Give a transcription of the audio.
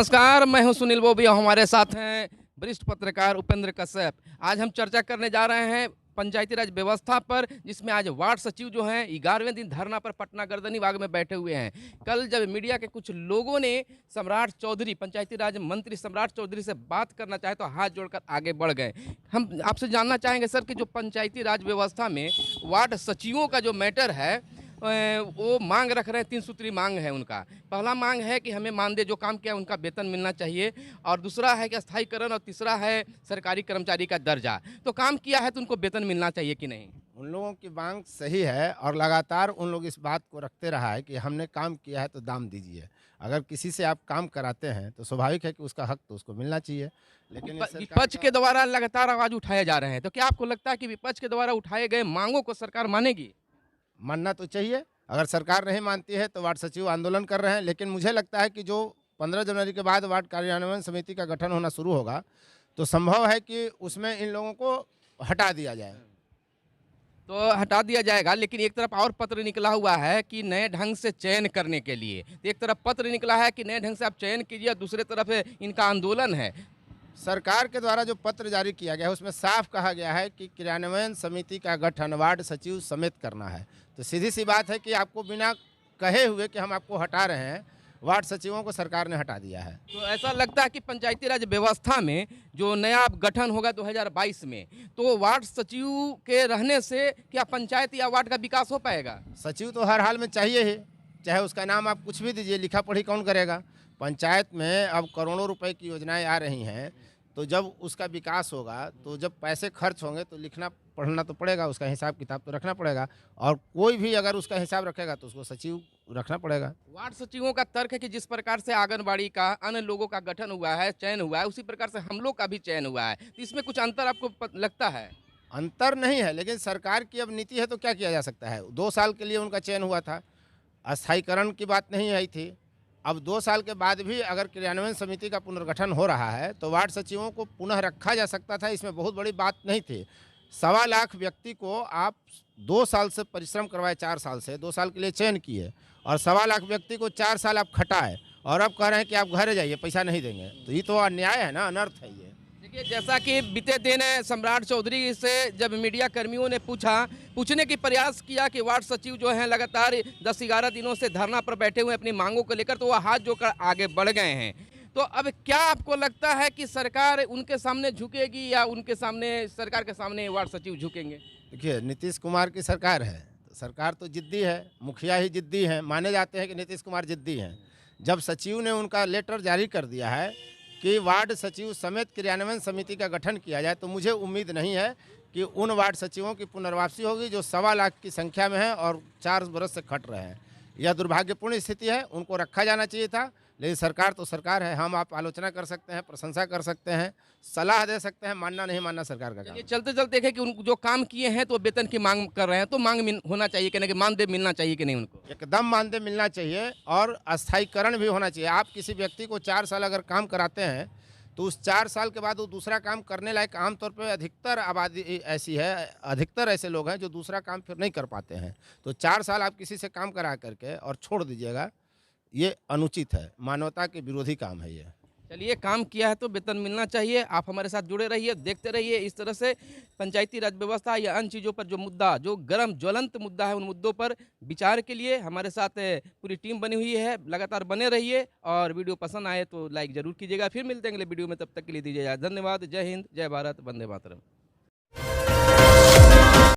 नमस्कार, मैं हूं सुनील बोबी और हमारे साथ हैं वरिष्ठ पत्रकार उपेंद्र कश्यप। आज हम चर्चा करने जा रहे हैं पंचायती राज व्यवस्था पर, जिसमें आज वार्ड सचिव जो हैं 11वें दिन धरना पर पटना गर्दनी बाग में बैठे हुए हैं। कल जब मीडिया के कुछ लोगों ने सम्राट चौधरी, पंचायती राज मंत्री सम्राट चौधरी से बात करना चाहे तो हाथ जोड़कर आगे बढ़ गए। हम आपसे जानना चाहेंगे सर कि जो पंचायती राज व्यवस्था में वार्ड सचिवों का जो मैटर है, वो मांग रख रहे हैं। 3 सूत्री मांग है उनका। पहला मांग है कि हमें मानदेय, जो काम किया उनका वेतन मिलना चाहिए, और दूसरा है कि स्थायीकरण, और तीसरा है सरकारी कर्मचारी का दर्जा। तो काम किया है तो उनको वेतन मिलना चाहिए कि नहीं? उन लोगों की मांग सही है और लगातार उन लोग इस बात को रखते रहा है कि हमने काम किया है तो दाम दीजिए। अगर किसी से आप काम कराते हैं तो स्वाभाविक है कि उसका हक तो उसको मिलना चाहिए। लेकिन ये सरकार विपक्ष के द्वारा लगातार आवाज उठाए जा रहे हैं, तो क्या आपको लगता है कि विपक्ष के द्वारा उठाए गए मांगों को सरकार मानेगी? मानना तो चाहिए। अगर सरकार नहीं मानती है तो वार्ड सचिव आंदोलन कर रहे हैं, लेकिन मुझे लगता है कि जो 15 जनवरी के बाद वार्ड कार्यान्वयन समिति का गठन होना शुरू होगा तो संभव है कि उसमें इन लोगों को हटा दिया जाए। तो हटा दिया जाएगा, लेकिन एक तरफ और पत्र निकला हुआ है कि नए ढंग से चयन करने के लिए। तो एक तरफ पत्र निकला है कि नए ढंग से आप चयन कीजिए, और दूसरे तरफ इनका आंदोलन है। सरकार के द्वारा जो पत्र जारी किया गया है उसमें साफ कहा गया है कि क्रियान्वयन समिति का गठन वार्ड सचिव समेत करना है। तो सीधी सी बात है कि आपको बिना कहे हुए कि हम आपको हटा रहे हैं, वार्ड सचिवों को सरकार ने हटा दिया है। तो ऐसा लगता है कि पंचायती राज व्यवस्था में जो नया गठन होगा 2022 में, तो वार्ड सचिव के रहने से क्या पंचायत या वार्ड का विकास हो पाएगा? सचिव तो हर हाल में चाहिए ही, चाहे उसका नाम आप कुछ भी दीजिए, लिखा पढ़ी कौन करेगा। पंचायत में अब करोड़ों रुपए की योजनाएं आ रही हैं, तो जब उसका विकास होगा, तो जब पैसे खर्च होंगे तो लिखना पढ़ना तो पड़ेगा, उसका हिसाब किताब तो रखना पड़ेगा। और कोई भी अगर उसका हिसाब रखेगा तो उसको सचिव रखना पड़ेगा। वार्ड सचिवों का तर्क है कि जिस प्रकार से आंगनबाड़ी का अन्य लोगों का गठन हुआ है, चयन हुआ है, उसी प्रकार से हम लोग का भी चयन हुआ है। तो इसमें कुछ अंतर आपको लगता है? अंतर नहीं है, लेकिन सरकार की अब नीति है तो क्या किया जा सकता है। 2 साल के लिए उनका चयन हुआ था, अस्थायीकरण की बात नहीं आई थी। अब 2 साल के बाद भी अगर क्रियान्वयन समिति का पुनर्गठन हो रहा है तो वार्ड सचिवों को पुनः रखा जा सकता था, इसमें बहुत बड़ी बात नहीं थी। 1.25 लाख व्यक्ति को आप 2 साल से परिश्रम करवाए, 4 साल से 2 साल के लिए चयन किए, और 1.25 लाख व्यक्ति को 4 साल आप खटाए, और अब कह रहे हैं कि आप घर जाइए, पैसा नहीं देंगे। तो ये तो अन्याय है ना, अनर्थ है ये। देखिए, जैसा कि बीते दिन सम्राट चौधरी से जब मीडिया कर्मियों ने पूछने की प्रयास किया कि वार्ड सचिव जो हैं लगातार 10-11 दिनों से धरना पर बैठे हुए अपनी मांगों को लेकर, तो वो हाथ जोड़कर आगे बढ़ गए हैं। तो अब क्या आपको लगता है कि सरकार उनके सामने झुकेगी, या उनके सामने, सरकार के सामने वार्ड सचिव झुकेंगे? देखिए, नीतीश कुमार की सरकार है, तो सरकार तो जिद्दी है, मुखिया ही जिद्दी हैं, माने जाते हैं कि नीतीश कुमार जिद्दी हैं। जब सचिव ने उनका लेटर जारी कर दिया है कि वार्ड सचिव समेत क्रियान्वयन समिति का गठन किया जाए, तो मुझे उम्मीद नहीं है कि उन वार्ड सचिवों की पुनर्वापसी होगी जो 1.25 लाख की संख्या में है और 4 बरस से खट रहे हैं। यह दुर्भाग्यपूर्ण स्थिति है, उनको रखा जाना चाहिए था। लेकिन सरकार तो सरकार है, हम आप आलोचना कर सकते हैं, प्रशंसा कर सकते हैं, सलाह दे सकते हैं, मानना नहीं मानना सरकार का काम है। चलते चलते देखें कि उन जो काम किए हैं तो वेतन की मांग कर रहे हैं, तो होना चाहिए कि नहीं, कि मानदेय मिलना चाहिए कि नहीं उनको? एकदम मानदेय मिलना चाहिए और अस्थायीकरण भी होना चाहिए। आप किसी व्यक्ति को 4 साल अगर काम कराते हैं तो उस 4 साल के बाद वो दूसरा काम करने लायक, आमतौर पे अधिकतर आबादी ऐसी है, अधिकतर ऐसे लोग हैं जो दूसरा काम फिर नहीं कर पाते हैं। तो 4 साल आप किसी से काम करा करके और छोड़ दीजिएगा, ये अनुचित है, मानवता के विरोधी काम है ये। चलिए, काम किया है तो वेतन मिलना चाहिए। आप हमारे साथ जुड़े रहिए, देखते रहिए। इस तरह से पंचायती राज व्यवस्था या अन्य चीज़ों पर जो मुद्दा, जो गर्म ज्वलंत मुद्दा है, उन मुद्दों पर विचार के लिए हमारे साथ पूरी टीम बनी हुई है। लगातार बने रहिए, और वीडियो पसंद आए तो लाइक ज़रूर कीजिएगा। फिर मिलते हैं अगले वीडियो में, तब तक के लिए दीजिए इजाज़त। धन्यवाद। जय हिंद, जय भारत, वंदे मातरम।